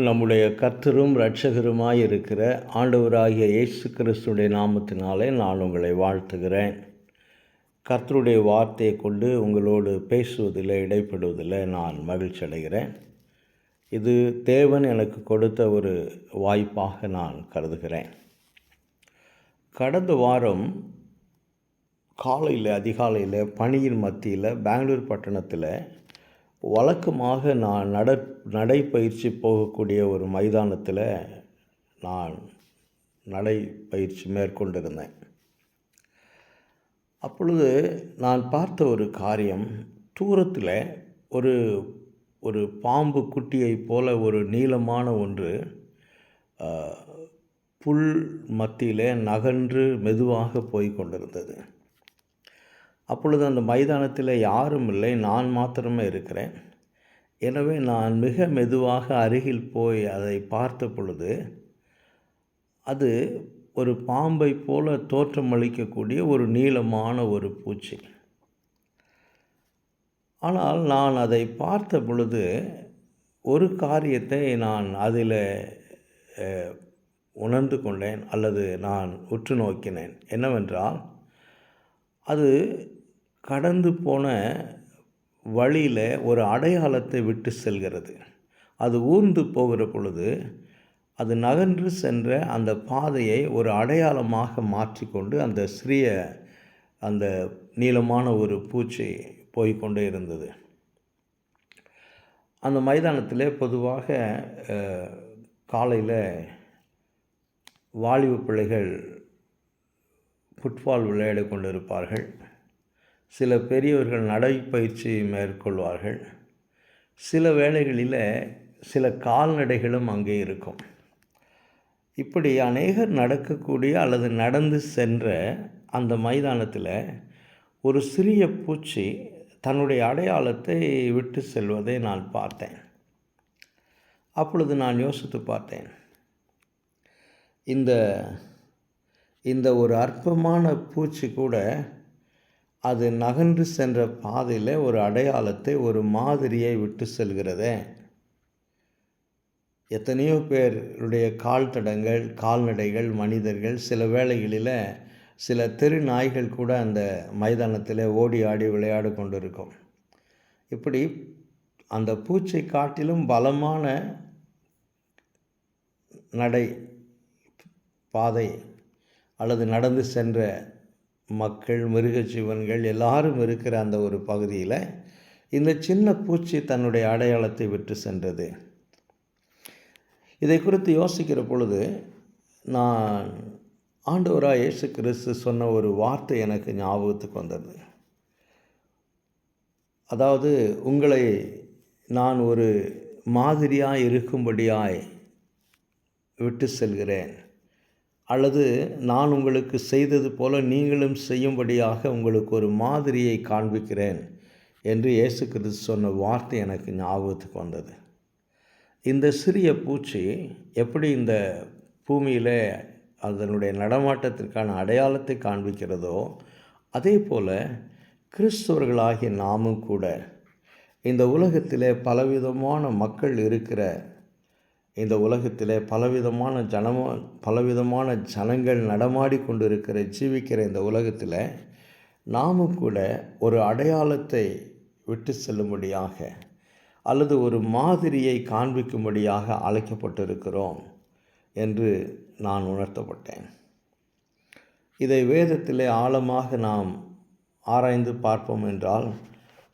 நம்முடைய கர்த்தரும் இரட்சகருமாய் இருக்கிற ஆண்டவராகிய இயேசு கிறிஸ்துடைய நாமத்தினாலே நான் உங்களை வாழ்த்துகிறேன். கர்த்தருடைய வார்த்தையை கொண்டு உங்களோடு பேசுவதில் இடைப்படுவதில் நான் மகிழ்ச்சி அடைகிறேன். இது தேவன் எனக்கு கொடுத்த ஒரு வாய்ப்பாக நான் கருதுகிறேன். கடந்த வாரம் அதிகாலையில் பணியின் மத்தியில் பெங்களூர் பட்டணத்தில் வழக்கமாக நான் நடைப்பயிற்சி போகக்கூடிய ஒரு மைதானத்தில் நான் நடைப்பயிற்சி மேற்கொண்டிருந்தேன். அப்பொழுது நான் பார்த்த ஒரு காரியம், தூரத்தில் ஒரு பாம்பு குட்டியைப் போல ஒரு நீளமான ஒன்று புல் மத்தியில் நகன்று மெதுவாக போய் கொண்டிருந்தது. அப்பொழுது அந்த மைதானத்தில் யாரும் இல்லை, நான் மாத்திரமே இருக்கிறேன். எனவே நான் மிக மெதுவாக அருகில் போய் அதை பார்த்த பொழுது அது ஒரு பாம்பை போல தோற்றமளிக்கக்கூடிய ஒரு நீளமான ஒரு பூச்சி. ஆனால் நான் அதை பார்த்த பொழுது ஒரு காரியத்தை நான் அதில் உணர்ந்து கொண்டேன், அல்லது நான் உற்று நோக்கினேன். என்னவென்றால், அது கடந்து போன வழியில் ஒரு அடையாளத்தை விட்டு செல்கிறது. அது ஊர்ந்து போகிற பொழுது அது நகன்று சென்ற அந்த பாதையை ஒரு அடையாளமாக மாற்றிக்கொண்டு அந்த நீளமான ஒரு பூச்சி போய்கொண்டே இருந்தது. அந்த மைதானத்தில் பொதுவாக காலையில் வாலிப பிள்ளைகள் ஃபுட்பால் விளையாடி கொண்டிருப்பார்கள். சில பெரியவர்கள் நடைப்பயிற்சி மேற்கொள்வார்கள். சில வேளைகளில் சில கால்நடைகளும் அங்கே இருக்கும். இப்படி அநேகர் நடக்கக்கூடிய அல்லது நடந்து சென்ற அந்த மைதானத்தில் ஒரு சிறிய பூச்சி தன்னுடைய அடையாளத்தை விட்டு செல்வதை நான் பார்த்தேன். அப்பொழுது நான் யோசித்து பார்த்தேன், இந்த ஒரு அற்பமான பூச்சி கூட அது நகன்று சென்ற பாதையில் ஒரு அடையாளத்தை, ஒரு மாதிரியை விட்டு செல்கிறதே. எத்தனையோ பேருடைய கால்நடைகள், மனிதர்கள், சில வேளைகளில் சில தெரு நாய்கள் கூட அந்த மைதானத்தில் ஓடி ஆடி விளையாடு கொண்டிருக்கும். இப்படி அந்த பூச்சை காட்டிலும் பலமான நடை பாதை அல்லது நடந்து சென்ற மக்கள், மிருக ஜீவன்கள் எல்லாரும் இருக்கிற அந்த ஒரு பகுதியில் இந்த சின்ன பூச்சி தன்னுடைய அடையாளத்தை விட்டு சென்றது. இதை குறித்து யோசிக்கிற பொழுது நான் ஆண்டவராக இயேசு கிறிஸ்து சொன்ன ஒரு வார்த்தை எனக்கு ஞாபகத்துக்கு வந்தது. அதாவது, உங்களை நான் ஒரு மாதிரியாய் இருக்கும்படியாய் விட்டு செல்கிறேன், அல்லது நான் உங்களுக்கு செய்தது போல நீங்களும் செய்யும்படியாக உங்களுக்கு ஒரு மாதிரியை காண்பிக்கிறேன் என்று இயேசு கிறிஸ்து சொன்ன வார்த்தை எனக்கு ஞாபகத்துக்கு வந்தது. இந்த சிறிய பூச்சி எப்படி இந்த பூமியில் அதனுடைய நடமாட்டத்திற்கான அடையாளத்தை காண்பிக்கிறதோ, அதே போல் கிறிஸ்தவர்களாகிய நாமும் கூட இந்த உலகத்திலே பலவிதமான மக்கள் இருக்கிற இந்த உலகத்தில் பலவிதமான ஜனங்கள் நடமாடி கொண்டு ஜீவிக்கிற இந்த உலகத்தில் நாமும் கூட ஒரு அடையாளத்தை விட்டு செல்லும்படியாக அல்லது ஒரு மாதிரியை காண்பிக்கும்படியாக அழைக்கப்பட்டிருக்கிறோம் என்று நான் உணர்த்தப்பட்டேன். இதை வேதத்திலே ஆழமாக நாம் ஆராய்ந்து பார்ப்போம் என்றால்,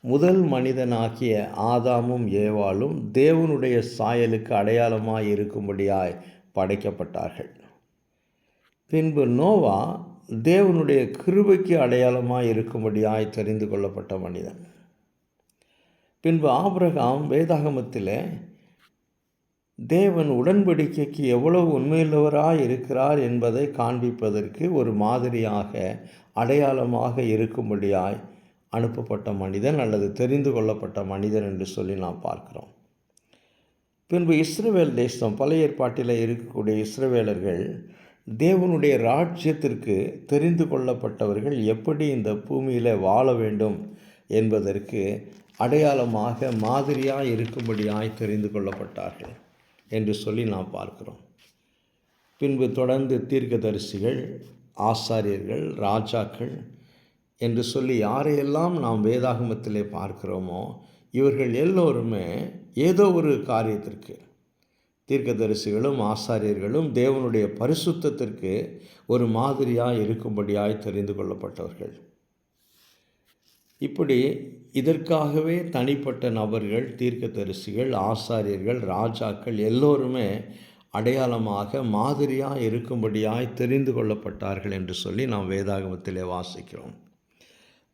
முதல் மனிதனாகிய ஆதாமும் ஏவாளும் தேவனுடைய சாயலுக்கு அடையாளமாய் இருக்கும்படியாய் படைக்கப்பட்டார்கள். பின்பு நோவா தேவனுடைய கிருபைக்கு அடையாளமாய் இருக்கும்படியாய் தெரிந்து கொள்ளப்பட்ட மனிதன். பின்பு ஆபிரகாம் வேதாகமத்தில் தேவன் உடன்படிக்கைக்கு எவ்வளவு உண்மையுள்ளவராய் இருக்கிறார் என்பதை காண்பிப்பதற்கு ஒரு மாதிரியாக, அடையாளமாக இருக்கும்படியாய் அனுப்பப்பட்ட மனிதன் அல்லது தெரிந்து கொள்ளப்பட்ட மனிதன் என்று சொல்லி நாம் பார்க்கிறோம். பின்பு இஸ்ரவேல் தேசம், பழைய ஏற்பாட்டில் இருக்கக்கூடிய இஸ்ரவேலர்கள் தேவனுடைய ராஜ்யத்திற்கு தெரிந்து கொள்ளப்பட்டவர்கள் எப்படி இந்த பூமியில் வாழ வேண்டும் என்பதற்கு அடையாளமாக மாதிரியாக இருக்கும்படியாய் தெரிந்து கொள்ளப்பட்டார்கள் என்று சொல்லி நாம் பார்க்கிறோம். பின்பு தொடர்ந்து தீர்க்கதரிசிகள், ஆசாரியர்கள், ராஜாக்கள் என்று சொல்லி யாரையெல்லாம் நாம் வேதாகமத்திலே பார்க்கிறோமோ இவர்கள் எல்லோருமே ஏதோ ஒரு காரியத்திற்கு, தீர்க்கதரிசிகளும் ஆசாரியர்களும் தேவனுடைய பரிசுத்தத்திற்கு ஒரு மாதிரியாக இருக்கும்படியாய் தெரிந்து கொள்ளப்பட்டவர்கள். இப்படி இதற்காகவே தனிப்பட்ட நபர்கள், தீர்க்கதரிசிகள், ஆசாரியர்கள், ராஜாக்கள் எல்லோருமே அடையாளமாக மாதிரியாக இருக்கும்படியாய் தெரிந்து கொள்ளப்பட்டார்கள் என்று சொல்லி நாம் வேதாகமத்திலே வாசிக்கிறோம்.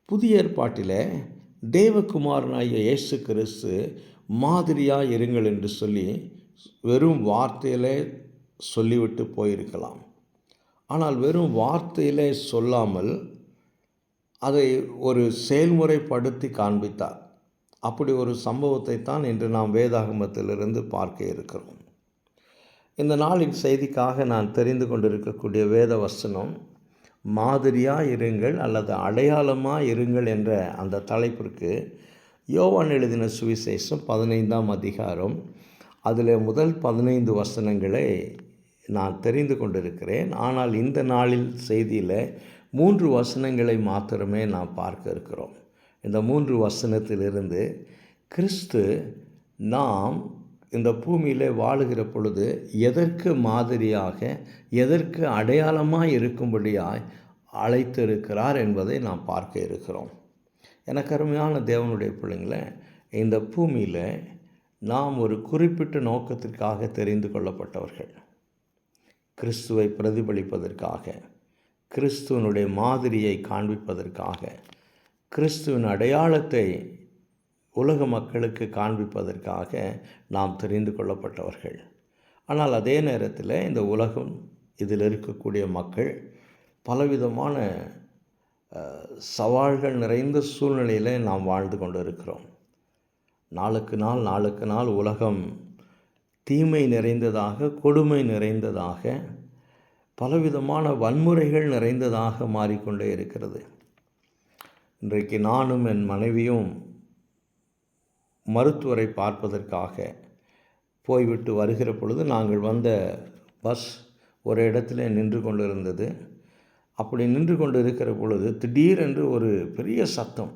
புதிய ஏற்பாட்டிலே தேவகுமாரனாகிய இயேசு கிறிஸ்து மாதிரியாக இருங்கள் என்று சொல்லி வெறும் வார்த்தையிலே சொல்லிவிட்டு போயிருக்கலாம். ஆனால் வெறும் வார்த்தையிலே சொல்லாமல் அதை ஒரு செயல்முறைப்படுத்தி காண்பித்தார். அப்படி ஒரு சம்பவத்தை தான் இன்று நாம் வேதாகமத்திலிருந்து பார்க்க இருக்கிறோம். இந்த நாளின் செய்திக்காக நான் தெரிந்து கொண்டிருக்கக்கூடிய வேத வசனம் மாதிரியாக இருங்கள் அல்லது அடையாளமாக இருங்கள் என்ற அந்த தலைப்பிற்கு யோவான் எழுதின சுவிசேஷம் 15ஆம் அதிகாரம் அதில் முதல் 15 வசனங்களை நான் தெரிந்து கொண்டிருக்கிறேன். ஆனால் இந்த நாளில் செய்தியில் 3 வசனங்களை மாத்திரமே நாம் பார்க்க இருக்கிறோம். இந்த 3 வசனத்திலிருந்து கிறிஸ்து நாம் இந்த பூமியில் வாழுகிற பொழுது எதற்கு மாதிரியாக, எதற்கு அடையாளமாக இருக்கும்படியாய் அழைத்திருக்கிறார் என்பதை நாம் பார்க்க இருக்கிறோம். எனக்கு அருமையான தேவனுடைய பிள்ளைங்களை, இந்த பூமியில் நாம் ஒரு குறிப்பிட்ட நோக்கத்திற்காக தெரிந்து கொள்ளப்பட்டவர்கள். கிறிஸ்துவை பிரதிபலிப்பதற்காக, கிறிஸ்துவனுடைய மாதிரியை காண்பிப்பதற்காக, கிறிஸ்துவின் அடையாளத்தை உலக மக்களுக்கு காண்பிப்பதற்காக நாம் தெரிந்து கொள்ளப்பட்டவர்கள். ஆனால் அதே நேரத்தில் இந்த உலகம், இதில் இருக்கக்கூடிய மக்கள் பலவிதமான சவால்கள் நிறைந்த சூழ்நிலையில் நாம் வாழ்ந்து கொண்டு இருக்கிறோம். நாளுக்கு நாள் உலகம் தீமை நிறைந்ததாக, கொடுமை நிறைந்ததாக, பலவிதமான வன்முறைகள் நிறைந்ததாக மாறிக்கொண்டே இருக்கிறது. இன்றைக்கு நானும் என் மனைவியும் மருத்துவரை பார்ப்பதற்காக போய்விட்டு வருகிற பொழுது நாங்கள் வந்த பஸ் ஒரு இடத்துல நின்று கொண்டிருந்தது. அப்படி நின்று கொண்டு இருக்கிற பொழுது திடீரென்று ஒரு பெரிய சத்தம்.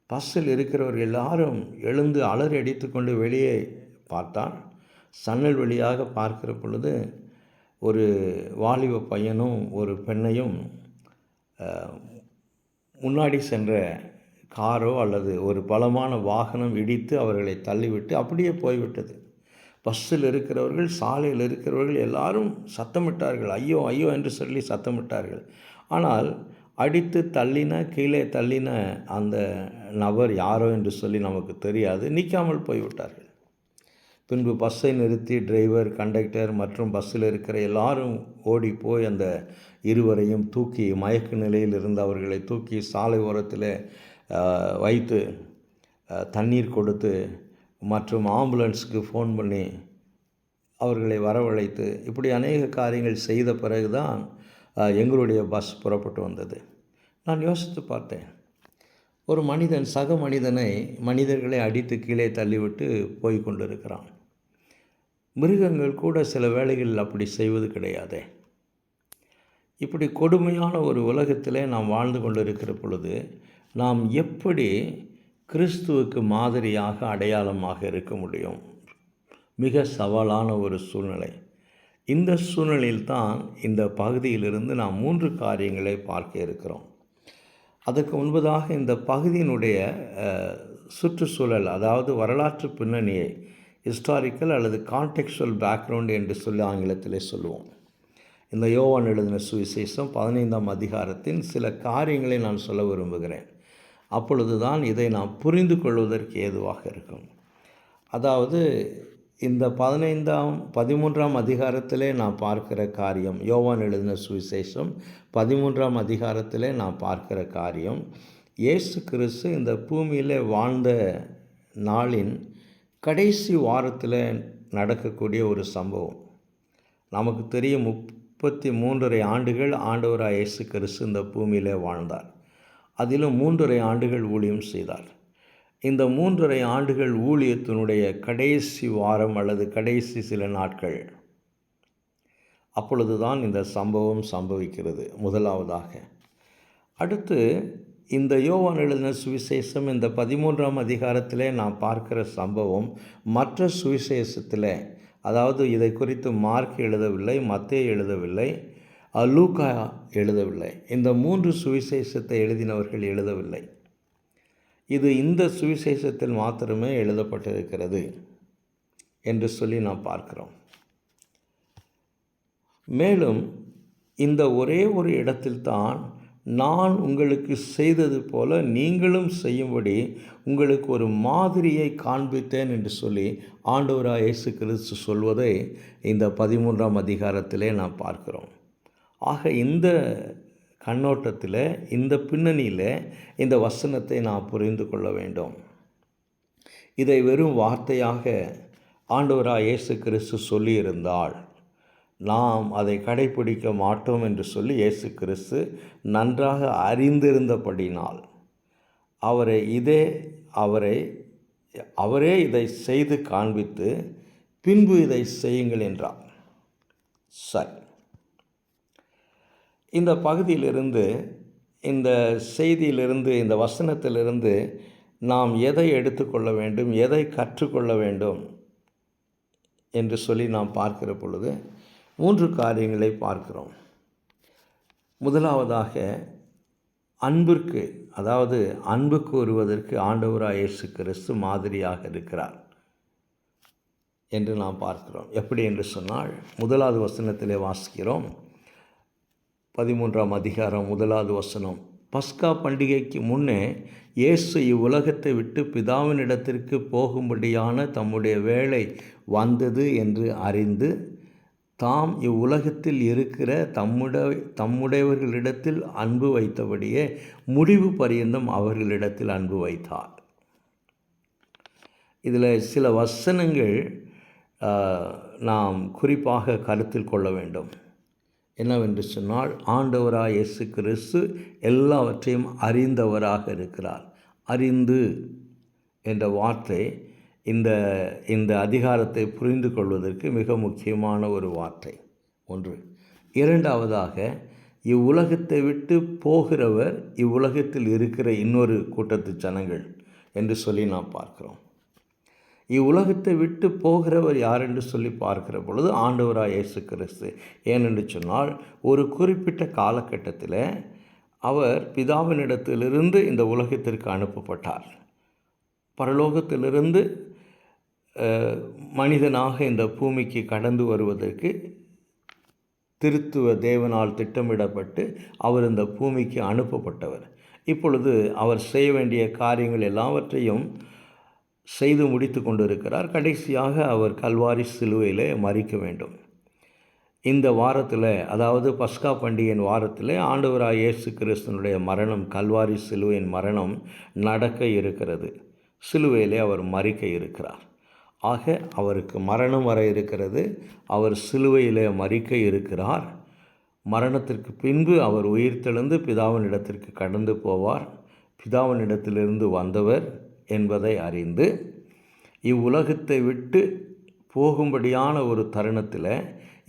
பஸ்ஸில் இருக்கிறவர்கள் எல்லாரும் எழுந்து அலறி அடித்து கொண்டு வெளியே பார்த்தால், சன்னல் வழியாக பார்க்கிற பொழுது ஒரு வாலிப பையனும் ஒரு பெண்ணையும் முன்னாடி சென்ற காரோ அல்லது ஒரு பலமான வாகனம் இடித்து அவர்களை தள்ளிவிட்டு அப்படியே போய்விட்டது. பஸ்ஸில் இருக்கிறவர்கள், சாலையில் இருக்கிறவர்கள் எல்லாரும் சத்தமிட்டார்கள், ஐயோ ஐயோ என்று சொல்லி சத்தமிட்டார்கள். ஆனால் அடித்து தள்ளின, கீழே தள்ளின அந்த நபர் யாரோ என்று சொல்லி நமக்கு தெரியாது, நிற்காமல் போய்விட்டார்கள். பின்பு பஸ்ஸை நிறுத்தி டிரைவர், கண்டக்டர் மற்றும் பஸ்ஸில் இருக்கிற எல்லாரும் ஓடி போய் அந்த இருவரையும் தூக்கி, மயக்க நிலையில் இருந்த அவர்களை தூக்கி சாலை ஓரத்தில் வைத்து தண்ணீர் கொடுத்து மற்றும் ஆம்புலன்ஸுக்கு ஃபோன் பண்ணி அவர்களை வரவழைத்து இப்படி அநேக காரியங்கள் செய்த பிறகு தான் எங்களுடைய பஸ் புறப்பட்டு வந்தது. நான் யோசித்து பார்த்தேன், ஒரு மனிதன் சக மனிதர்களை அடித்து கீழே தள்ளிவிட்டு போய் கொண்டிருக்கிறான். மிருகங்கள் கூட சில வேளைகளில் அப்படி செய்வது கிடையாதே. இப்படி கொடுமையான ஒரு உலகத்திலே நாம் வாழ்ந்து கொண்டிருக்கிற பொழுது நாம் எப்படி கிறிஸ்துவுக்கு மாதிரியாக, அடையாளமாக இருக்க முடியும்? மிக சவாலான ஒரு சூழ்நிலை. இந்த சூழ்நிலையில்தான் இந்த பகுதியிலிருந்து நாம் 3 காரியங்களை பார்க்க இருக்கிறோம். அதற்கு முன்பதாக இந்த பகுதியினுடைய சுற்றுச்சூழல், அதாவது வரலாற்று பின்னணியை, ஹிஸ்டாரிக்கல் அல்லது கான்டெக்சுவல் பேக்ரவுண்ட் என்று சொல்லி ஆங்கிலத்திலே சொல்லுவோம். இந்த யோவான் எழுதின சுவிசேஷம் 15ஆம் அதிகாரத்தின் சில காரியங்களை நான் சொல்ல விரும்புகிறேன். அப்பொழுது தான் இதை நாம் புரிந்து கொள்வதற்கு ஏதுவாக இருக்கும். அதாவது இந்த 13ஆம் அதிகாரத்திலே நாம் பார்க்கிற காரியம், யோவான் எழுதின சுவிசேஷம் 13ஆம் அதிகாரத்திலே நாம் பார்க்கிற காரியம், இயேசு கிறிஸ்து இந்த பூமியில் வாழ்ந்த நாளின் கடைசி வாரத்தில் நடக்கக்கூடிய ஒரு சம்பவம். நமக்கு தெரியும் 33.5 ஆண்டுகள் ஆண்டவராக இயேசு கிறிஸ்து இந்த பூமியிலே வாழ்ந்தார். அதிலும் 3.5 ஆண்டுகள் ஊழியம் செய்தார். இந்த 3.5 ஆண்டுகள் ஊழியத்தினுடைய கடைசி வாரம் அல்லது கடைசி சில நாட்கள், அப்பொழுதுதான் இந்த சம்பவம் சம்பவிக்கிறது முதலாவதாக. அடுத்து இந்த யோவான் எழுதின சுவிசேஷம் இந்த 13ஆம் அதிகாரத்திலே நாம் பார்க்கிற சம்பவம் மற்ற சுவிசேஷத்தில், அதாவது இதை குறித்து மார்க் எழுதவில்லை, மத்தேயு எழுதவில்லை, லூக்கா எழுதவில்லை. இந்த 3 சுவிசேஷத்தை எழுதினவர்கள் எழுதவில்லை. இது இந்த சுவிசேஷத்தில் மாத்திரமே எழுதப்பட்டிருக்கிறது என்று சொல்லி நாம் பார்க்கிறோம். மேலும் இந்த ஒரே ஒரு இடத்தில்தான் நான் உங்களுக்கு செய்தது போல நீங்களும் செய்யும்படி உங்களுக்கு ஒரு மாதிரியை காண்பித்தேன் என்று சொல்லி ஆண்டவராக இயேசு கிறிஸ்து சொல்வதை இந்த 13ஆம் அதிகாரத்திலே நாம் பார்க்கிறோம். ஆக இந்த கண்ணோட்டத்தில், இந்த பின்னணியில் இந்த வசனத்தை நாம் புரிந்து கொள்ள வேண்டும். இதை வெறும் வார்த்தையாக ஆண்டவராக இயேசு கிறிஸ்து சொல்லியிருந்தால் நாம் அதை கடைப்பிடிக்க மாட்டோம் என்று சொல்லி இயேசு கிறிஸ்து நன்றாக அறிந்திருந்தபடினால் அவரே இதை செய்து காண்பித்து பின்பு இதை செய்யுங்கள் என்றார். சரி, இந்த பகுதியிலிருந்து, இந்த செய்தியிலிருந்து, இந்த வசனத்திலிருந்து நாம் எதை எடுத்துக்கொள்ள வேண்டும், எதை கற்றுக்கொள்ள வேண்டும் என்று சொல்லி நாம் பார்க்கிற பொழுது 3 காரியங்களை பார்க்கிறோம். முதலாவதாக அன்பிற்கு, அதாவது அன்பு கூறுவதற்கு ஆண்டவராக இயேசு கிறிஸ்து மாதிரியாக இருக்கிறார் என்று நாம் பார்க்கிறோம். எப்படி என்று சொன்னால், முதலாவது வசனத்திலே வாசிக்கிறோம். 13ஆம் அதிகாரம் 1வது வசனம். பஸ்கா பண்டிகைக்கு முன்னே இயேசு இவ்வுலகத்தை விட்டு பிதாவினிடத்திற்கு போகும்படியான தம்முடைய வேளை வந்தது என்று அறிந்து தாம் இவ்வுலகத்தில் இருக்கிற தம்முடையவர்களிடத்தில் அன்பு வைத்தபடியே முடிவு பரியந்தம் அவர்களிடத்தில் அன்பு வைத்தார். இதில் சில வசனங்கள் நாம் குறிப்பாக கருத்தில் கொள்ள வேண்டும். என்னவென்று சொன்னால், ஆண்டவராக இயேசு கிறிஸ்து எல்லாவற்றையும் அறிந்தவராக இருக்கிறார். அறிந்து என்ற வார்த்தை இந்த அதிகாரத்தை புரிந்து கொள்வதற்கு மிக முக்கியமான ஒரு வார்த்தை. ஒன்று. இரண்டாவதாக, இவ்வுலகத்தை விட்டு போகிறவர் இவ்வுலகத்தில் இருக்கிற இன்னொரு கூட்டத்து ஜனங்கள் என்று சொல்லி நாம் பார்க்கிறோம். இவ்வுலகத்தை விட்டு போகிறவர் யார் என்று சொல்லி பார்க்கிற பொழுது ஆண்டவராக இயேசு கிறிஸ்து. ஏனென்று சொன்னால், ஒரு குறிப்பிட்ட காலகட்டத்தில் அவர் பிதாவினிடத்திலிருந்து இந்த உலகத்திற்கு அனுப்பப்பட்டார். பரலோகத்திலிருந்து மனிதனாக இந்த பூமிக்கு கடந்து வருவதற்கு திருத்துவ தேவனால் திட்டமிடப்பட்டு அவர் இந்த பூமிக்கு அனுப்பப்பட்டவர். இப்பொழுது அவர் செய்ய வேண்டிய காரியங்கள் எல்லாவற்றையும் செய்து முடித்து கொண்டிருக்கிறார். கடைசியாக அவர் கல்வாரி சிலுவையிலே மரிக்க வேண்டும். இந்த வாரத்தில், அதாவது பஸ்கா பண்டிகையின் வாரத்தில் ஆண்டவராக இயேசு கிறிஸ்துனுடைய மரணம், கல்வாரி சிலுவையின் மரணம் நடக்க இருக்கிறது. சிலுவையிலே அவர் மரிக்க இருக்கிறார். ஆக அவருக்கு மரணம் வர இருக்கிறது. அவர் சிலுவையிலே மரிக்க இருக்கிறார். மரணத்திற்கு பின்பு அவர் உயிர்த்தெழுந்து பிதாவினிடத்திற்கு கடந்து போவார். பிதாவினிடத்திலிருந்து வந்தவர் என்பதை அறிந்து இவ்வுலகத்தை விட்டு போகும்படியான ஒரு தருணத்தில்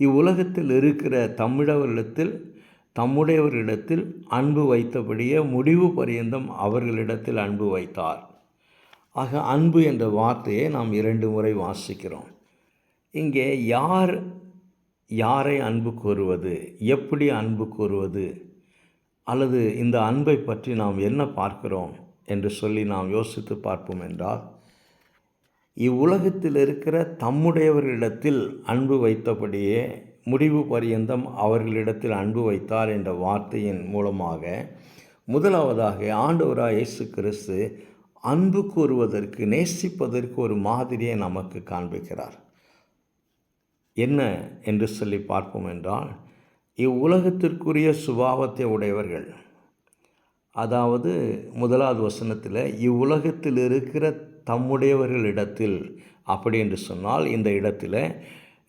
இவ்வுலகத்தில் இருக்கிற தம்முடையவர்களிடத்தில் அன்பு வைத்தபடியே முடிவு பரியந்தம் அவர்களிடத்தில் அன்பு வைத்தார். ஆக அன்பு என்ற வார்த்தையை நாம் 2 முறை வாசிக்கிறோம். இங்கே யாரை அன்பு கூறுவது, எப்படி அன்பு கூறுவது, அல்லது இந்த அன்பை பற்றி நாம் என்ன பார்க்கிறோம் என்று சொல்லி நாம் யோசித்து பார்ப்போம் என்றால், இவ்வுலகத்தில் இருக்கிற தம்முடையவர்களிடத்தில் அன்பு வைத்தபடியே முடிவு பரியந்தம் அவர்களிடத்தில் அன்பு வைத்தார் என்ற வார்த்தையின் மூலமாக முதலாவதாக ஆண்டவராக இயேசு கிறிஸ்து அன்பு கூறுவதற்கு, நேசிப்பதற்கு ஒரு மாதிரியை நமக்கு காண்பிக்கிறார். என்ன என்று சொல்லி பார்ப்போம் என்றால், இவ்வுலகத்திற்குரிய சுபாவத்தை உடையவர்கள், அதாவது 1வது வசனத்தில் இவ்வுலகத்தில் இருக்கிற தம்முடையவர்களிடத்தில் அப்படி என்று சொன்னால் இந்த இடத்துல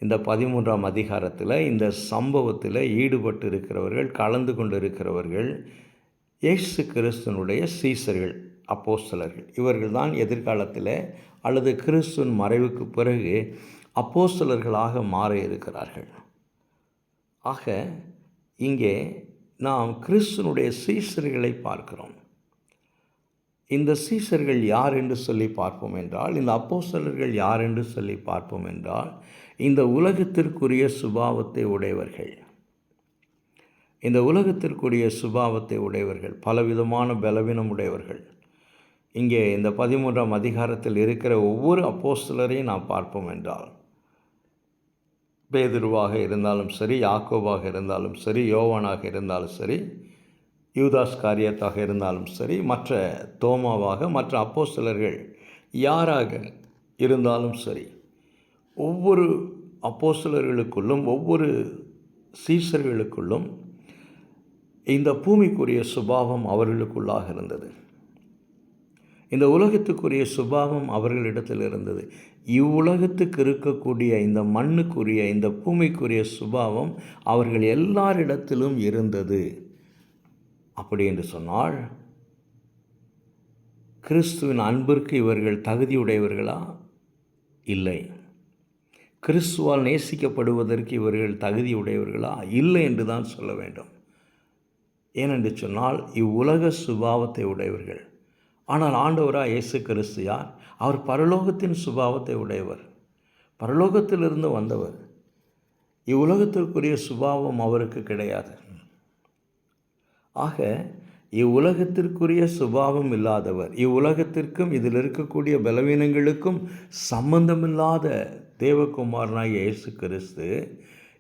இந்த 13ஆம் அதிகாரத்தில் இந்த சம்பவத்தில் ஈடுபட்டு இருக்கிறவர்கள், கலந்து கொண்டு இருக்கிறவர்கள் இயேசு கிறிஸ்துவனுடைய சீசர்கள், அப்போஸ்தலர்கள். இவர்கள் தான் எதிர்காலத்தில் அல்லது கிறிஸ்துவின் மறைவுக்கு பிறகு அப்போஸ்தலர்களாக மாற இருக்கிறார்கள். ஆக இங்கே நாம் கிறிஸ்துவனுடைய சீசர்களை பார்க்கிறோம். இந்த சீசர்கள் யார் என்று சொல்லி பார்ப்போம் என்றால், இந்த அப்போஸ்தலர்கள் யார் என்று சொல்லி பார்ப்போம் என்றால், இந்த உலகத்திற்குரிய சுபாவத்தை உடையவர்கள். இந்த உலகத்திற்குரிய சுபாவத்தை உடையவர்கள், பலவிதமான பலவீனம் உடையவர்கள். இங்கே இந்த 13ஆம் அதிகாரத்தில் இருக்கிற ஒவ்வொரு அப்போஸ்தலரையும் நாம் பார்ப்போம் என்றால், பேதுருவாக இருந்தாலும் சரி, யாக்கோபாக இருந்தாலும் சரி, யோவானாக இருந்தாலும் சரி, யூதாஸ் காரியத்தாக இருந்தாலும் சரி, மற்ற தோமாவாக, மற்ற அப்போஸ்தலர்கள் யாராக இருந்தாலும் சரி, ஒவ்வொரு அப்போஸ்தலர்களுக்குள்ளும் ஒவ்வொரு சீசர்களுக்குள்ளும் இந்த பூமிக்குரிய சுபாவம் அவர்களுக்குள்ளாக இருந்தது. இந்த உலகத்துக்குரிய சுபாவம் அவர்களிடத்தில் இருந்தது. இவ்வுலகத்துக்கு இருக்கக்கூடிய இந்த மண்ணுக்குரிய, இந்த பூமிக்குரிய சுபாவம் அவர்கள் எல்லாரிடத்திலும் இருந்தது. அப்படி என்று சொன்னால், கிறிஸ்துவின் அன்பிற்கு இவர்கள் தகுதியுடையவர்களா? இல்லை. கிறிஸ்துவால் நேசிக்கப்படுவதற்கு இவர்கள் தகுதியுடையவர்களா? இல்லை என்று தான் சொல்ல வேண்டும். ஏனென்று சொன்னால், இவ்வுலக சுபாவத்தை உடையவர்கள். ஆனால் ஆண்டவராக இயேசு கிறிஸ்து யார்? அவர் பரலோகத்தின் சுபாவத்தை உடையவர், பரலோகத்திலிருந்து வந்தவர். இவ்வுலகத்திற்குரிய சுபாவம் அவருக்கு கிடையாது. ஆக இவ்வுலகத்திற்குரிய சுபாவம் இல்லாதவர், இவ்வுலகத்திற்கும் இதில் இருக்கக்கூடிய பலவீனங்களுக்கும் சம்பந்தமில்லாத தேவகுமாரனாகிய இயேசு கிறிஸ்து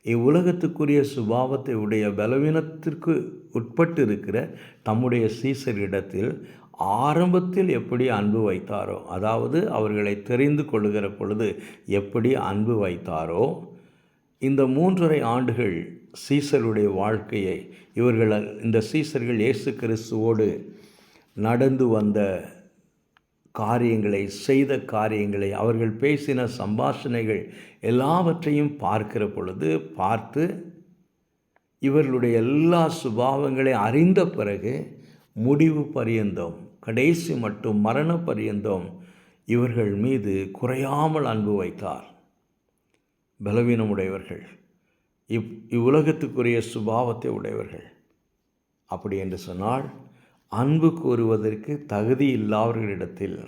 இவ்வுலகத்துக்குரிய சுபாவத்தை உடைய பலவீனத்திற்கு உட்பட்டு இருக்கிற தம்முடைய சீசரிடத்தில் ஆரம்பத்தில் எப்படி அன்பு வைத்தாரோ, அதாவது அவர்களை தெரிந்து கொள்ளுகிற பொழுது எப்படி அன்பு வைத்தாரோ, இந்த 3½ ஆண்டுகள் சீசருடைய வாழ்க்கையை இந்த சீசர்கள் இயேசு கிறிஸ்துவோடு நடந்து வந்த காரியங்களை, செய்த காரியங்களை, அவர்கள் பேசின சம்பாஷணைகள் எல்லாவற்றையும் பார்க்கிற பொழுது பார்த்து இவர்களுடைய எல்லா சுபாவங்களை அறிந்த பிறகு முடிவு பரியந்தம், கடைசி மட்டும் மரண பரியந்தம் இவர்கள் மீது குறையாமல் அன்பு வைத்தார். பலவீனமுடையவர்கள், இவ்வுலகத்துக்குரிய சுபாவத்தை உடையவர்கள். அப்படி என்று சொன்னால், அன்பு கூறுவதற்கு தகுதி இல்லாதவர்களிடத்தில்,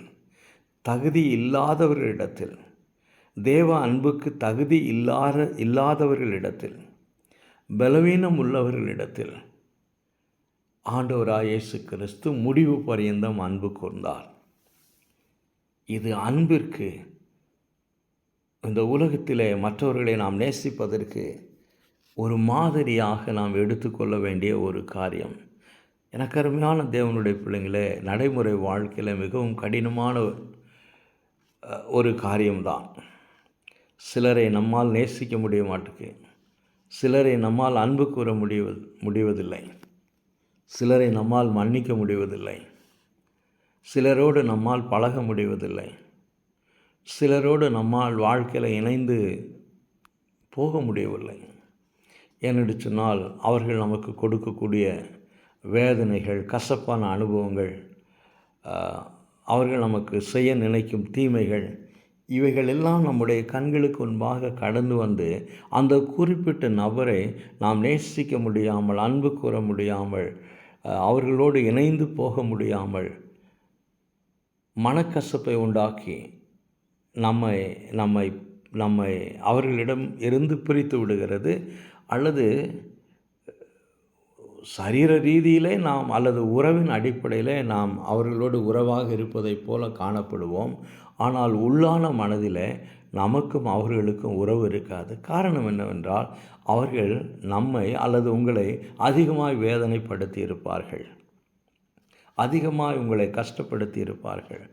தேவ அன்புக்கு தகுதி இல்லாதவர்களிடத்தில், பலவீனம் உள்ளவர்களிடத்தில் ஆண்டவராகிய இயேசு கிறிஸ்து முடிவு பரியந்தம் அன்பு கூர்ந்தார். இது அன்பிற்கு, இந்த உலகத்திலே மற்றவர்களை நாம் நேசிப்பதற்கு ஒரு மாதிரியாக நாம் எடுத்துக்கொள்ள வேண்டிய ஒரு காரியம். எனக்கு அருமையான தேவனுடைய பிள்ளைங்களே, நடைமுறை வாழ்க்கையில் மிகவும் கடினமான ஒரு காரியம்தான். சிலரை நம்மால் நேசிக்க முடிய மாட்டேங்குது, சிலரை நம்மால் அன்பு கூற முடிவதில்லை, சிலரை நம்மால் மன்னிக்க முடிவதில்லை, சிலரோடு நம்மால் பழக முடிவதில்லை, சிலரோடு நம்மால் வாழ்க்கையில் இணைந்து போக முடியவில்லை. ஏனென்று சொன்னால், அவர்கள் நமக்கு கொடுக்கக்கூடிய வேதனைகள், கசப்பான அனுபவங்கள், அவர்கள் நமக்கு செய்ய நினைக்கும் தீமைகள், இவைகள் எல்லாம் நம்முடைய கண்களுக்கு முன்பாக கடந்து வந்து அந்த குறிப்பிட்ட நபரை நாம் நேசிக்க முடியாமல், அன்பு கூற முடியாமல், அவர்களோடு இணைந்து போக முடியாமல் மனக்கசப்பை உண்டாக்கி நம்மை அவர்களிடம் இருந்து பிரித்து விடுகிறது. அல்லது சரீர ரீதியிலே நாம் அல்லது உறவின் அடிப்படையிலே நாம் அவர்களோடு உறவாக இருப்பதைப் போல காணப்படுவோம். ஆனால் உள்ளான மனதில் நமக்கும் அவர்களுக்கும் உறவு இருக்காது. காரணம் என்னவென்றால், அவர்கள் நம்மை அல்லது உங்களை அதிகமாய் வேதனைப்படுத்தி இருப்பார்கள், அதிகமாய் உங்களை கஷ்டப்படுத்தி இருப்பார்கள்,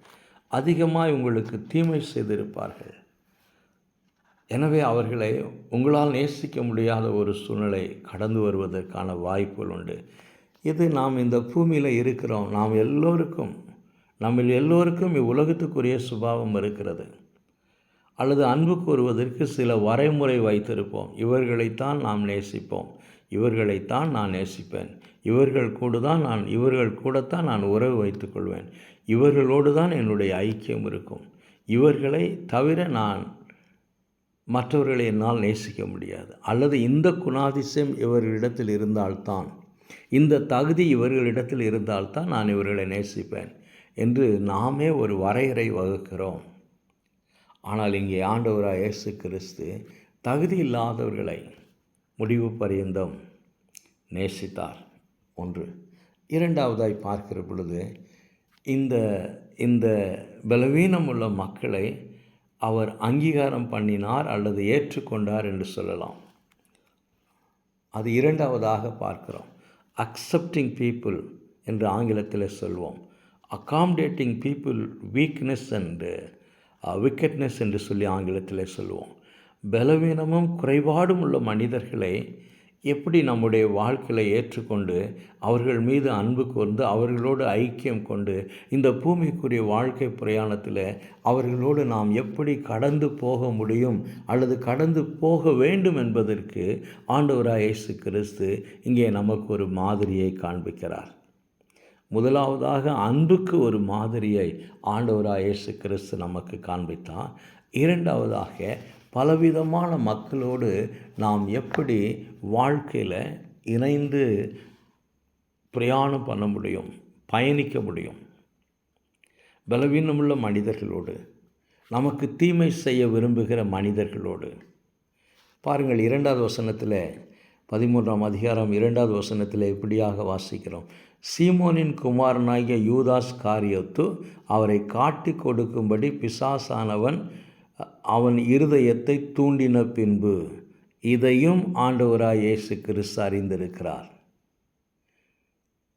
அதிகமாய் உங்களுக்கு தீமை செய்திருப்பார்கள். எனவே அவர்களை உங்களால் நேசிக்க முடியாத ஒரு சூழ்நிலை கடந்து வருவதற்கான வாய்ப்புகள் உண்டு. இது நாம் இந்த பூமியில் இருக்கிறோம், நம்மில் எல்லோருக்கும் இவ்வுலகத்துக்குரிய சுபாவம் இருக்கிறது. அல்லது அன்பு கூறுவதற்கு சில வரைமுறை வைத்திருப்போம். இவர்களைத்தான் நாம் நேசிப்போம், இவர்களைத்தான் நான் நேசிப்பேன், இவர்கள் கூடத்தான் நான் உறவு வைத்துக்கொள்வேன், இவர்களோடு தான் என்னுடைய ஐக்கியம் இருக்கும், இவர்களை தவிர நான் மற்றவர்களை என்னால் நேசிக்க முடியாது, அல்லது இந்த குணாதிசயம் இவர்களிடத்தில் இருந்தால்தான், இந்த தகுதி இவர்களிடத்தில் இருந்தால்தான் நான் இவர்களை நேசிப்பேன் என்று நாமே ஒரு வரையறை வகுக்கிறோம். ஆனால் இங்கே ஆண்டவராக இயேசு கிறிஸ்து தகுதி இல்லாதவர்களை முடிவு பரியந்தம் நேசித்தார். ஒன்று. இரண்டாவதாய் பார்க்கிற பொழுது இந்த பலவீனம் உள்ள மக்களை அவர் அங்கீகாரம் பண்ணினார் அல்லது ஏற்றுக்கொண்டார் என்று சொல்லலாம். அது இரண்டாவதாக பார்க்கிறோம். அக்செப்டிங் பீப்புள் என்று ஆங்கிலத்தில் சொல்வோம். Accommodating people weakness and wickedness என்று சொல்லி ஆங்கிலத்தில் சொல்லுவோம். பலவீனமும் குறைபாடும் உள்ள மனிதர்களை எப்படி நம்முடைய வாழ்க்கையில் ஏற்றுக்கொண்டு அவர்கள் மீது அன்பு கூர்ந்து அவர்களோடு ஐக்கியம் கொண்டு இந்த பூமிக்குரிய வாழ்க்கை பிரயாணத்தில் அவர்களோடு நாம் எப்படி கடந்து போக முடியும் அல்லது கடந்து போக வேண்டும் என்பதற்கு ஆண்டவராகிய இயேசு கிறிஸ்து இங்கே நமக்கு ஒரு மாதிரியை காண்பிக்கிறார். முதலாவதாக அன்புக்கு ஒரு மாதிரியை ஆண்டவராகிய இயேசு கிறிஸ்து நமக்கு காண்பித்தார். இரண்டாவதாக பலவிதமான மக்களோடு நாம் எப்படி வாழ்க்கையில் இணைந்து பிரயாணம் பண்ண முடியும், பயணிக்க முடியும். பலவீனமுள்ள மனிதர்களோடு, நமக்கு தீமை செய்ய விரும்புகிற மனிதர்களோடு. பாருங்கள், 2வது வசனத்தில் 13ஆம் அதிகாரம் 2வது வசனத்தில் இப்படியாக வாசிக்கிறோம். சீமோனின் குமாரனாகிய யூதாஸ் காரியத்து அவரை காட்டி கொடுக்கும்படி பிசாசானவன் அவன் இருதயத்தை தூண்டின பின்பு இதையும் ஆண்டவராகிய இயேசு கிறிஸ்து அறிந்திருக்கிறார்.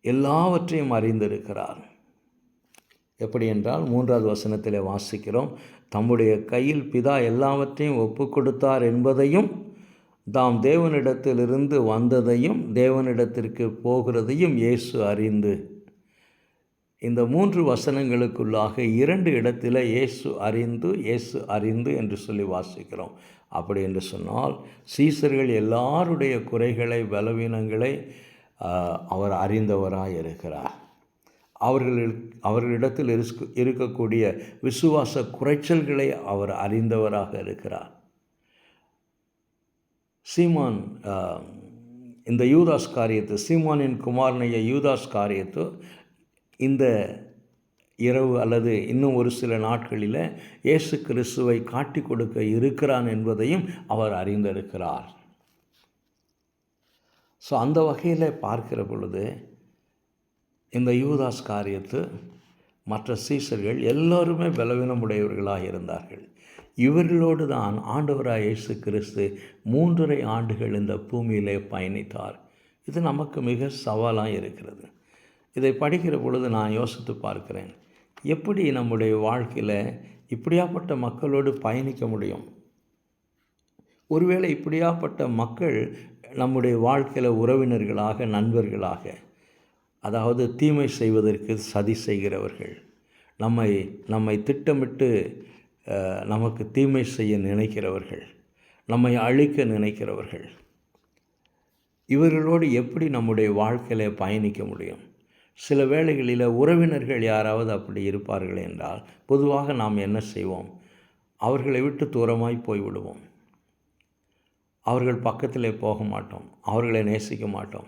எல்லாவற்றையும் அறிந்திருக்கிறார். எப்படி என்றால் 3வது வசனத்தில் வாசிக்கிறோம். தம்முடைய கையில் பிதா எல்லாவற்றையும் ஒப்பு கொடுத்தார் என்பதையும் தாம் தேவனிடத்திலிருந்து வந்ததையும் தேவனிடத்திற்கு போகிறதையும் இயேசு அறிந்து. இந்த 3 வசனங்களுக்குள்ளாக 2 இடத்தில் இயேசு அறிந்து என்று சொல்லி வாசிக்கிறோம். அப்படி என்று சொன்னால் சீசர்கள் எல்லாருடைய குறைகளை பலவீனங்களை அவர் அறிந்தவராக இருக்கிறார். அவர்களிடத்தில் இருக்கக்கூடிய விசுவாச குறைச்சல்களை அவர் அறிந்தவராக இருக்கிறார். சீமான் இந்த யூதாஸ் காரியத்து, சீமானின் குமாரனைய யூதாஸ் காரியத்து இந்த இரவு அல்லது இன்னும் ஒரு சில நாட்களில் இயேசு கிறிஸ்துவை காட்டி கொடுக்க இருக்கிறான் என்பதையும் அவர் அறிந்திருக்கிறார். ஸோ அந்த வகையில் பார்க்கிற பொழுது இந்த யூதாஸ் காரியத்து மற்ற சீசர்கள் எல்லோருமே பலவீனமுடையவர்களாக இருந்தார்கள். இவர்களோடு தான் ஆண்டவராகிய இயேசு கிறிஸ்து 3.5 ஆண்டுகள் இந்த பூமியிலே பயணித்தார். இது நமக்கு மிக சவாலாக இருக்கிறது. இதை படிக்கிற பொழுது நான் யோசித்து பார்க்கிறேன், எப்படி நம்முடைய வாழ்க்கையில் இப்படியாப்பட்ட மக்களோடு பயணிக்க முடியும்? ஒருவேளை இப்படியாப்பட்ட மக்கள் நம்முடைய வாழ்க்கையில் உறவினர்களாக, நண்பர்களாக, அதாவது தீமை செய்வதற்கு சதி செய்கிறவர்கள், நம்மை திட்டமிட்டு நமக்கு தீமை செய்ய நினைக்கிறவர்கள், நம்மை அழிக்க நினைக்கிறவர்கள், இவர்களோடு எப்படி நம்முடைய வாழ்க்கையில் பயணிக்க முடியும்? சில வேளைகளில் உறவினர்கள் யாராவது அப்படி இருப்பார்கள் என்றால் பொதுவாக நாம் என்ன செய்வோம்? அவர்களை விட்டு தூரமாய் போய்விடுவோம். அவர்கள் பக்கத்திலே போக மாட்டோம், அவர்களை நேசிக்க மாட்டோம்.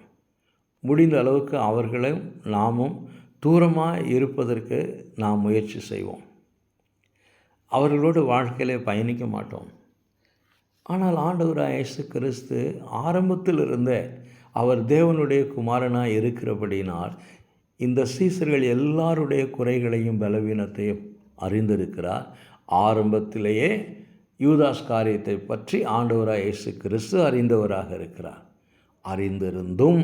முடிந்த அளவுக்கு அவர்களும் நாமும் தூரமாக இருப்பதற்கு நாம் முயற்சி செய்வோம். அவர்களோடு வாழ்க்கையிலே பயணிக்க மாட்டோம். ஆனால் ஆண்டவராகிய இயேசு கிறிஸ்து ஆரம்பத்திலிருந்தே அவர் தேவனுடைய குமாரனாக இருக்கிறபடினால் இந்த சீசர்கள் எல்லாருடைய குறைகளையும் பலவீனத்தையும் அறிந்திருக்கிறார். ஆரம்பத்திலேயே யூதாஸ் காரியத்தை பற்றி ஆண்டவராகிய இயேசு கிறிஸ்து அறிந்தவராக இருக்கிறார். அறிந்திருந்தும்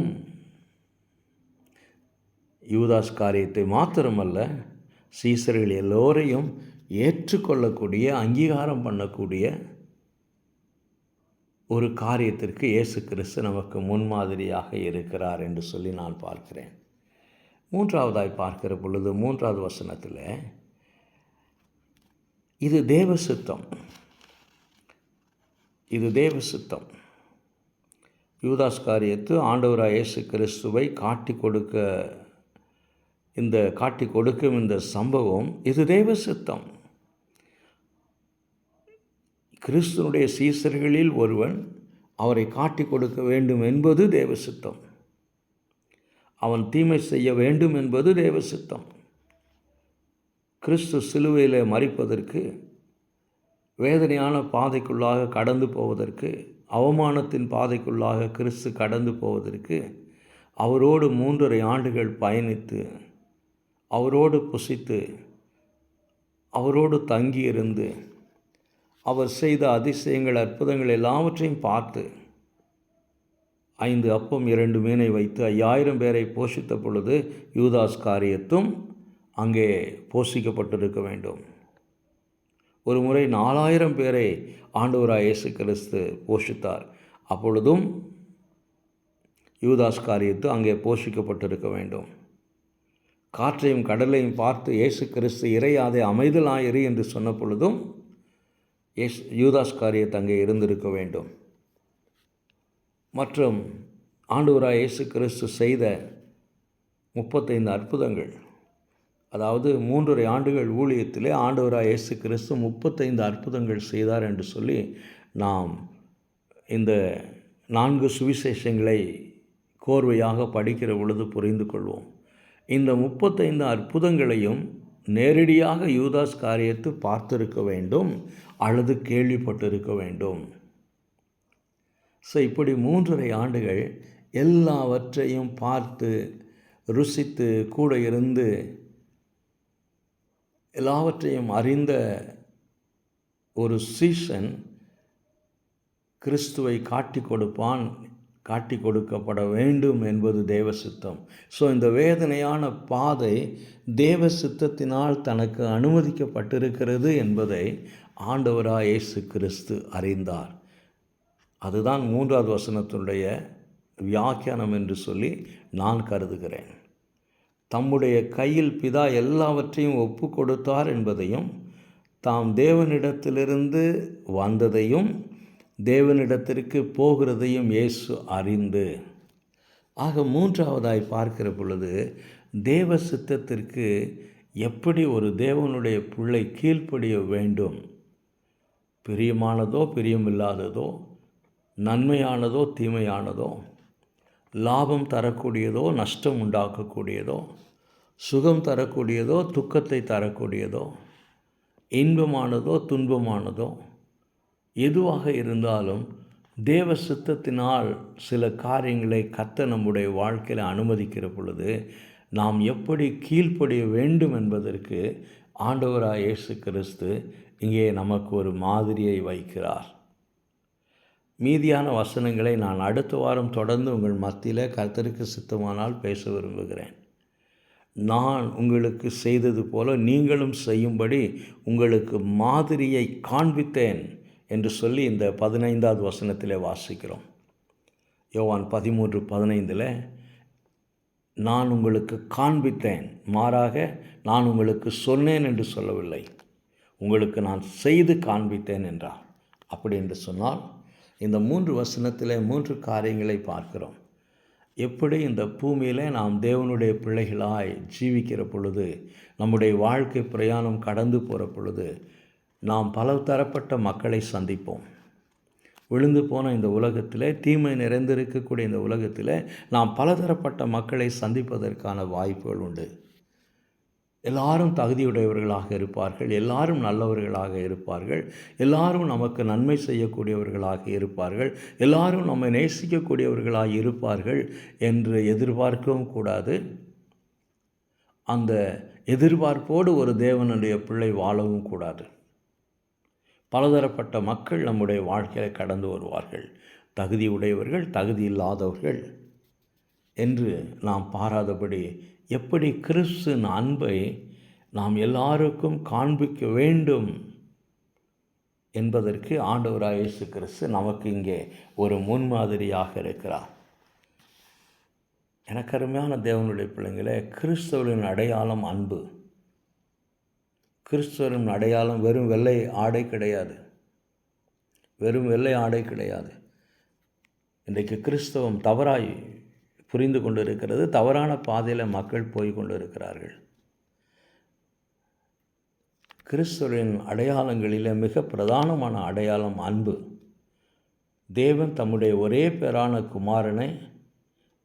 யூதாஸ் காரியத்தை மாத்திரமல்ல, சீசர்கள் எல்லோரையும் ஏற்றுக்கொள்ளக்கூடிய, அங்கீகாரம் பண்ணக்கூடிய ஒரு காரியத்திற்கு இயேசு கிறிஸ்து நமக்கு முன்மாதிரியாக இருக்கிறார் என்று சொல்லி நான் பார்க்கிறேன். 3வதாய் பார்க்கிற பொழுது 3வது வசனத்தில் இது தேவ சித்தம், இது தேவ சித்தம். யூதாஸ்காரியத்து ஆண்டவராய் இயேசு கிறிஸ்துவை காட்டி கொடுக்கும் இந்த சம்பவம் இது தேவ சித்தம். கிறிஸ்துவனுடைய சீசர்களில் ஒருவன் அவரை காட்டி கொடுக்க வேண்டும் என்பது தேவ சித்தம். அவன் தீமை செய்ய வேண்டும் என்பது தேவ சித்தம். கிறிஸ்து சிலுவையில் மரிப்பதற்கு, வேதனையான பாதைக்குள்ளாக கடந்து போவதற்கு, அவமானத்தின் பாதைக்குள்ளாக கிறிஸ்து கடந்து போவதற்கு, அவரோடு 3.5 ஆண்டுகள் பயணித்து, அவரோடு புசித்து, அவரோடு தங்கியிருந்து, அவர் செய்த அதிசயங்கள், அற்புதங்கள் எல்லாவற்றையும் பார்த்து, 5 அப்பம் 2 மீனை வைத்து 5000 பேரை போஷித்த பொழுது யூதாஸ்காரியத்தும் அங்கே போஷிக்கப்பட்டிருக்க வேண்டும். ஒரு முறை 4000 பேரை ஆண்டவராய் இயேசு கிறிஸ்து போஷித்தார். அப்பொழுதும் யூதாஸ்காரியத்து அங்கே போஷிக்கப்பட்டிருக்க வேண்டும். காற்றையும் கடலையும் பார்த்து இயேசு கிறிஸ்து இறையாதே அமைதலாயிரு என்று சொன்ன பொழுதும் யூதாஸ்காரியத்து அங்கே இருந்திருக்க வேண்டும். மற்றும் ஆண்டவராய் இயேசு கிறிஸ்து செய்த 35 அற்புதங்கள், அதாவது 3.5 ஆண்டுகள் ஊழியத்திலே ஆண்டவராய் இயேசு கிறிஸ்து 35 அற்புதங்கள் செய்தார் என்று சொல்லி நாம் இந்த 4 சுவிசேஷங்களை கோர்வையாக படிக்கிற பொழுது புரிந்து கொள்வோம். இந்த 35 அற்புதங்களையும் நேரடியாக யூதாஸ்காரியத்து பார்த்திருக்க வேண்டும் அல்லது கேள்விப்பட்டிருக்க வேண்டும். இப்படி 3.5 ஆண்டுகள் எல்லாவற்றையும் பார்த்து ருசித்து கூட இருந்து எல்லாவற்றையும் அறிந்த ஒரு சீசன் கிறிஸ்துவை காட்டி கொடுக்கப்பட வேண்டும் என்பது தேவ சித்தம். இந்த வேதனையான பாதை தேவ சித்தத்தினால் தனக்கு அனுமதிக்கப்பட்டிருக்கிறது என்பதை ஆண்டவராய் இயேசு கிறிஸ்து அறிந்தார். அதுதான் 3வது வசனத்தினுடைய வியாக்கியானம் என்று சொல்லி நான் கருதுகிறேன். தம்முடைய கையில் பிதா எல்லாவற்றையும் ஒப்பு கொடுத்தார் என்பதையும், தாம் தேவனிடத்திலிருந்து வந்ததையும் தேவனிடத்திற்கு போகிறதையும் இயேசு அறிந்து, ஆக 3வதாய் பார்க்கிற பொழுது தேவ சித்தத்திற்கு எப்படி ஒரு தேவனுடைய பிள்ளை கீழ்ப்படிய வேண்டும், பிரியமானதோ பிரியமில்லாததோ, நன்மையானதோ தீமையானதோ, லாபம் தரக்கூடியதோ நஷ்டம் உண்டாக்கக்கூடியதோ, சுகம் தரக்கூடியதோ துக்கத்தை தரக்கூடியதோ, இன்பமானதோ துன்பமானதோ, எதுவாக இருந்தாலும் தேவ சித்தத்தினால் சில காரியங்களை கர்த்தர் நம்முடைய வாழ்க்கையில் அனுமதிக்கிற பொழுது நாம் எப்படி கீழ்ப்படிய வேண்டும் என்பதற்கு ஆண்டவராய் இயேசு கிறிஸ்து இங்கே நமக்கு ஒரு மாதிரியை வைக்கிறார். மீதியான வசனங்களை நான் அடுத்த வாரம் தொடர்ந்து உங்கள் மத்தியில் கர்த்தருக்கு சித்தமானால் பேச விரும்புகிறேன். நான் உங்களுக்கு செய்தது போல நீங்களும் செய்யும்படி உங்களுக்கு மாதிரியை காண்பித்தேன் என்று சொல்லி இந்த 15வது வசனத்திலே வாசிக்கிறோம். யோவான் 13:15 நான் உங்களுக்கு காண்பித்தேன், மாறாக நான் உங்களுக்கு சொன்னேன் என்று சொல்லவில்லை, உங்களுக்கு நான் செய்து காண்பித்தேன் என்றார். அப்படி என்று சொன்னால் இந்த 3 வசனத்தில் 3 காரியங்களை பார்க்கிறோம். எப்படி இந்த பூமியில் நாம் தேவனுடைய பிள்ளைகளாய் ஜீவிக்கிற பொழுது, நம்முடைய வாழ்க்கை பிரயாணம் கடந்து போகிற பொழுது நாம் பல தரப்பட்ட மக்களை சந்திப்போம். விழுந்து போன இந்த உலகத்தில், தீமை நிறைந்திருக்கக்கூடிய இந்த உலகத்தில் நாம் பலதரப்பட்ட மக்களை சந்திப்பதற்கான வாய்ப்புகள் உண்டு. எல்லாரும் தகுதியுடையவர்களாக இருப்பார்கள், எல்லாரும் நல்லவர்களாக இருப்பார்கள், எல்லாரும் நமக்கு நன்மை செய்யக்கூடியவர்களாக இருப்பார்கள், எல்லாரும் நம்மை நேசிக்கக்கூடியவர்களாக இருப்பார்கள் என்று எதிர்பார்க்கவும் கூடாது. அந்த எதிர்பார்ப்போடு ஒரு தேவனுடைய பிள்ளை வாழவும் கூடாது. பலதரப்பட்ட மக்கள் நம்முடைய வாழ்க்கையில் கடந்து வருவார்கள். தகுதி உடையவர்கள், தகுதி இல்லாதவர்கள் என்று நாம் பாராதபடி எப்படி கிறிஸ்துவின் அன்பை நாம் எல்லாருக்கும் காண்பிக்க வேண்டும் என்பதற்கு ஆண்டவராய் இயேசு கிறிஸ்து நமக்கு இங்கே ஒரு முன்மாதிரியாக இருக்கிறார். எனக்கு அருமையான தேவனுடைய பிள்ளைங்களே, கிறிஸ்தவரின் அடையாளம் அன்பு. கிறிஸ்தவரின் அடையாளம் வெறும் வெள்ளை ஆடை கிடையாது, வெறும் வெள்ளை ஆடை கிடையாது. இன்றைக்கு கிறிஸ்தவம் தவறாய் புரிந்து கொண்டு இருக்கிறது. தவறான பாதையில் மக்கள் போய் கொண்டு இருக்கிறார்கள். கிறிஸ்துவின் அடையாளங்களில் மிக பிரதானமான அடையாளம் அன்பு. தேவன் தம்முடைய ஒரே பேரான குமாரனை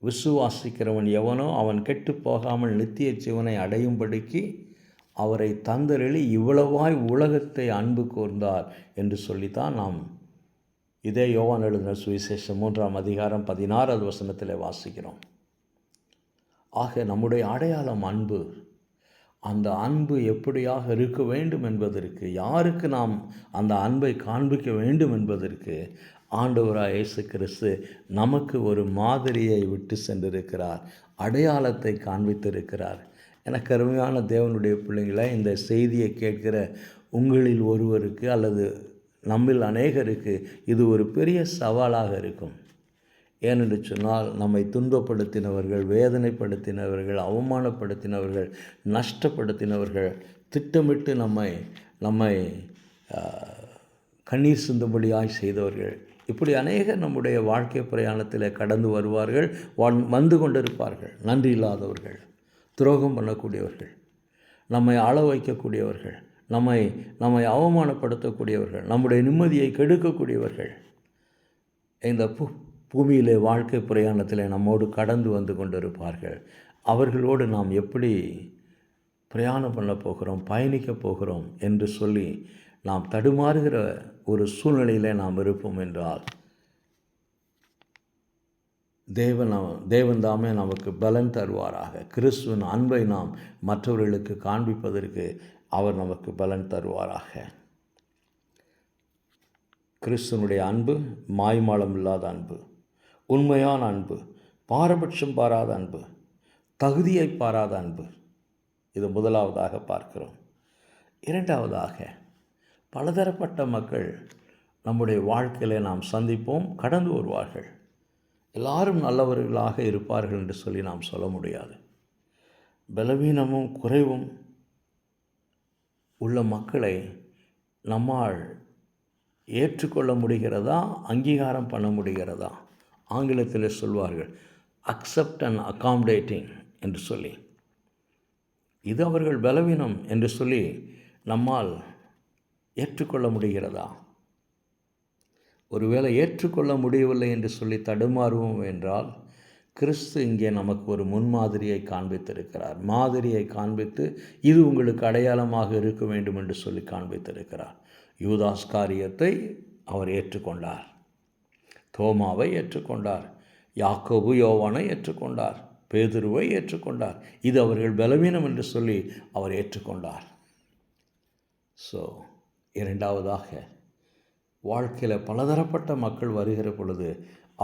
விசுவாசிக்கிறவன் எவனோ அவன் கெட்டு போகாமல் நித்திய ஜீவனை அடையும்படிக்கு அவரை தந்தருளி இவ்வளவாய் உலகத்தை அன்பு கூர்ந்தார் என்று சொல்லித்தான் நாம் இதே யோவான் எழுதின சுவிசேஷம் 3ஆம் அதிகாரம் 16வது வசனத்தில் வாசிக்கிறோம். ஆக நம்முடைய அடையாளம் அன்பு. அந்த அன்பு எப்படியாக இருக்க வேண்டும் என்பதற்கு, யாருக்கு நாம் அந்த அன்பை காண்பிக்க வேண்டும் என்பதற்கு ஆண்டவராய் இயேசு கிறிஸ்து நமக்கு ஒரு மாதிரியை விட்டு சென்றிருக்கிறார், அடையாளத்தை காண்பித்திருக்கிறார். எனக்கு அருமையான தேவனுடைய பிள்ளைகளை, இந்த செய்தியை கேட்கிற உங்களில் ஒருவருக்கு அல்லது நம்மில் அநேகருக்கு இது ஒரு பெரிய சவாலாக இருக்கும். ஏனென்று சொன்னால், நம்மை துன்பப்படுத்தினவர்கள், வேதனைப்படுத்தினவர்கள், அவமானப்படுத்தினவர்கள், நஷ்டப்படுத்தினவர்கள், திட்டமிட்டு நம்மை கண்ணீர் சிந்தும்படியாய் செய்தவர்கள், இப்படி அநேகர் நம்முடைய வாழ்க்கை பிரயாணத்தில் கடந்து வருவார்கள், வந்து கொண்டிருப்பார்கள். நன்றி இல்லாதவர்கள், துரோகம் பண்ணக்கூடியவர்கள், நம்மை ஆள வைக்கக்கூடியவர்கள், நம்மை அவமானப்படுத்தக்கூடியவர்கள், நம்முடைய நிம்மதியை கெடுக்கக்கூடியவர்கள் இந்த பூமியிலே வாழ்க்கை பிரயாணத்தில் நம்மோடு கடந்து வந்து கொண்டிருப்பார்கள். அவர்களோடு நாம் எப்படி பிரயாணம் பண்ண போகிறோம், பயணிக்க போகிறோம் என்று சொல்லி நாம் தடுமாறுகிற ஒரு சூழ்நிலையில் நாம் இருப்போம் என்றால், தேவன் தாமே நமக்கு பலன் தருவாராக. கிறிஸ்துவின் அன்பை நாம் மற்றவர்களுக்கு காண்பிப்பதற்கு அவர் நமக்கு பலன் தருவாராக. கிறிஸ்துவனுடைய அன்பு மாய்மாலம் இல்லாத அன்பு, உண்மையான அன்பு, பாரபட்சம் பாராத அன்பு, தகுதியை பாராத அன்பு. இது முதலாவதாக பார்க்கிறோம். இரண்டாவதாக, பலதரப்பட்ட மக்கள் நம்முடைய வாழ்க்கையில் நாம் சந்திப்போம், கடந்து வருவார்கள். எல்லாரும் நல்லவர்களாக இருப்பார்கள் என்று சொல்லி நாம் சொல்ல முடியாது. பலவீனமும் குறைவும் உள்ள மக்களை நம்மால் ஏற்றுக்கொள்ள முடிகிறதா, அங்கீகாரம் பண்ண முடிகிறதா? ஆங்கிலத்தில் சொல்வார்கள் அக்செப்ட் அண்ட் அகாமடேட்டிங் என்று சொல்லி. இது அவர்கள் பலவீனம் என்று சொல்லி நம்மால் ஏற்றுக்கொள்ள முடிகிறதா? ஒருவேளை ஏற்றுக்கொள்ள முடியவில்லை என்று சொல்லி தடுமாறுவோம் என்றால், கிறிஸ்து இங்கே நமக்கு ஒரு முன்மாதிரியை காண்பித்திருக்கிறார். மாதிரியை காண்பித்து இது உங்களுக்கு அடையாளமாக இருக்க வேண்டும் என்று சொல்லி காண்பித்திருக்கிறார். யூதாஸ் காரியத்தை அவர் ஏற்றுக்கொண்டார், தோமாவை ஏற்றுக்கொண்டார், யாக்கோபு யோவானை ஏற்றுக்கொண்டார், பேதுருவை ஏற்றுக்கொண்டார். இது அவர்கள் பலவீனம் என்று சொல்லி அவர் ஏற்றுக்கொண்டார். இரண்டாவதாக, வாழ்க்கையில் பலதரப்பட்ட மக்கள் வருகிற பொழுது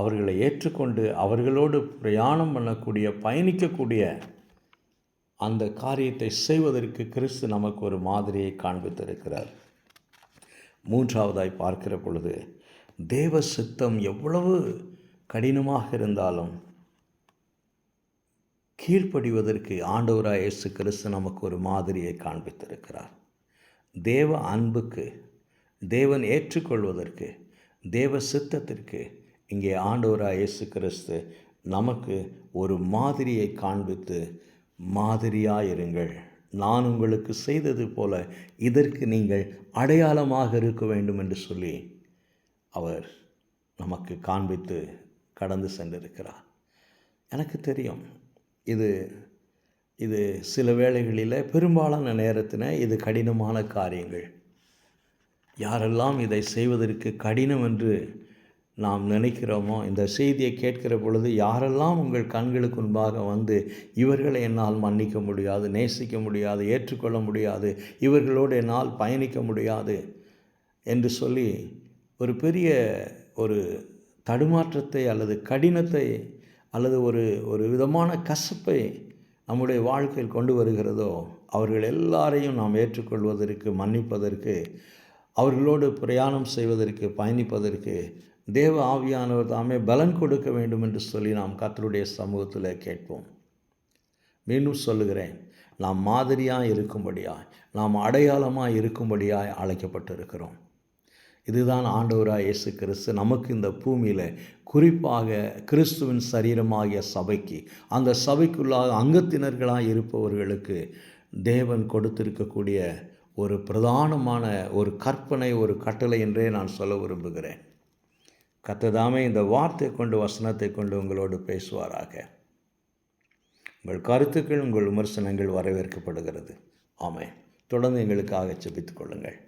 அவர்களை ஏற்றுக்கொண்டு அவர்களோடு பிரயாணம் பண்ணக்கூடிய, பயணிக்கக்கூடிய அந்த காரியத்தை செய்வதற்கு கிறிஸ்து நமக்கு ஒரு மாதிரியை காண்பித்திருக்கிறார். மூன்றாவதாய் பார்க்கிற பொழுது, தேவ சித்தம் எவ்வளவு கடினமாக இருந்தாலும் கீழ்ப்படிவதற்கு ஆண்டவராய் இயேசு கிறிஸ்து நமக்கு ஒரு மாதிரியை காண்பித்திருக்கிறார். தேவ அன்புக்கு, தேவன் ஏற்றுக்கொள்வதற்கு, தேவ சித்தத்திற்கு இங்கே ஆண்டவராய் இயேசு கிறிஸ்து நமக்கு ஒரு மாதிரியை காண்பித்து, மாதிரியாயிருங்கள், நான் உங்களுக்கு செய்தது போல இதற்கு நீங்கள் அடையாளமாக இருக்க வேண்டும் என்று சொல்லி அவர் நமக்கு காண்பித்து கடந்து சென்றிருக்கிறார். எனக்கு தெரியும், இது சில வேளைகளில், பெரும்பாலான நேரத்தில் இது கடினமான காரியங்கள். யாரெல்லாம் இதை செய்வதற்கு கடினம் என்று நாம் நினைக்கிறோமோ, இந்த செய்தியை கேட்கிற பொழுது யாரெல்லாம் உங்கள் கண்களுக்கு முன்பாக வந்து இவர்களை என்னால் மன்னிக்க முடியாது, நேசிக்க முடியாது, ஏற்றுக்கொள்ள முடியாது, இவர்களோடு என்னால் பயணிக்க முடியாது என்று சொல்லி ஒரு பெரிய ஒரு தடுமாற்றத்தை அல்லது கடினத்தை அல்லது ஒரு விதமான கசப்பை நம்முடைய வாழ்க்கையில் கொண்டு வருகிறதோ, அவர்கள் எல்லாரையும் நாம் ஏற்றுக்கொள்வதற்கு, மன்னிப்பதற்கு, அவர்களோடு பிரயாணம் செய்வதற்கு, பயணிப்பதற்கு தேவ ஆவியானவர் தாமே பலன் கொடுக்க வேண்டும் என்று சொல்லி நாம் கர்த்தருடைய சமூகத்தில் கேட்போம். மீண்டும் சொல்லுகிறேன், நாம் மாதிரியாக இருக்கும்படியாய், நாம் அடையாளமாக இருக்கும்படியாய் அழைக்கப்பட்டிருக்கிறோம். இதுதான் ஆண்டவராக இயேசு கிறிஸ்து நமக்கு இந்த பூமியில் குறிப்பாக கிறிஸ்துவின் சரீரமாகிய சபைக்கு, அந்த சபைக்குள்ளாக அங்கத்தினர்களாக இருப்பவர்களுக்கு தேவன் கொடுத்திருக்கக்கூடிய ஒரு பிரதானமான ஒரு கற்பனை, ஒரு கட்டளை என்றே நான் சொல்ல விரும்புகிறேன். கர்த்தர் இந்த வார்த்தை கொண்டு, வசனத்தை கொண்டு உங்களோடு பேசுவாராக. உங்கள் கருத்துக்கள், உங்கள் விமர்சனங்கள் வரவேற்கப்படுகிறது. ஆமென். தொடர்ந்து எங்களுக்காக ஜெபித்துக் கொள்ளுங்கள்.